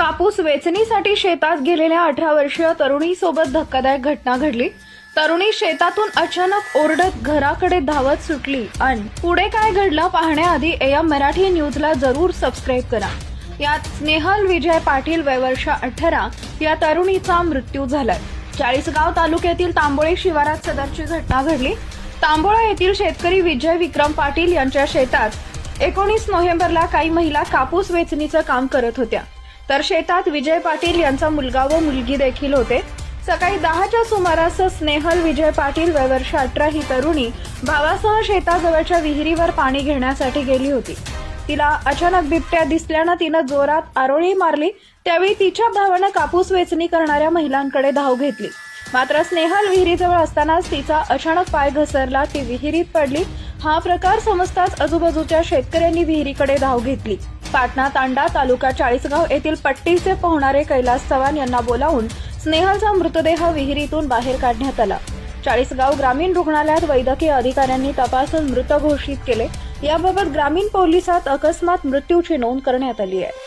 कापूस वेचणीसाठी शेतात गेलेल्या 18 वर्षीय तरुणीसोबत धक्कादायक घटना घडली। तरुणी शेतातून अचानक ओरडत घराकडे धावत सुटली आणि पुढे काय घडलं पाहण्याआधी एम मराठी न्यूजला जरूर सबस्क्राइब करा। यात स्नेहल विजय पाटील वय वर्ष 18 या तरुणीचा मृत्यू झालाय। चाळीसगाव तालुक्यातील तांबोळे शिवारात सदरची घटना घडली। तांबोळे येथील शेतकरी विजय विक्रम पाटील यांच्या शेतात 19 नोव्हेंबरला काही महिला कापूस वेचणीचं काम करत होत्या, तर शेतात विजय पाटील यांचा मुलगा व मुलगी देखील होते। सकाळी 10च्या सुमारास स्नेहल विजय पाटील वय वर्ष 18 ही तरुणी भावासह शेताजवळच्या विहिरीवर पाणी घेण्यासाठी गेली होती। तिला अचानक बिबट्या दिसल्यानं तिनं जोरात आरोळी मारली। त्यावेळी तिच्या भावानं कापूस वेचणी करणाऱ्या महिलांकडे धाव घेतली, मात्र स्नेहल विहिरीजवळ असतानाच तिचा अचानक पाय घसरला, ती विहिरीत पडली। हा प्रकार समजताच आजूबाजूच्या शेतकऱ्यांनी विहिरीकडे धाव घेतली। पाटणा तांडा तालुका चाळीसगाव येथील पट्टीचे पोहणारे कैलास चव्हाण यांना बोलावून स्नेहलचा मृतदेह विहिरीतून बाहेर काढण्यात आला। चाळीसगाव ग्रामीण रुग्णालयात वैद्यकीय अधिकाऱ्यांनी तपासून मृत घोषित केले। याबाबत ग्रामीण पोलिसात अकस्मात मृत्यूची नोंद करण्यात आली आहे।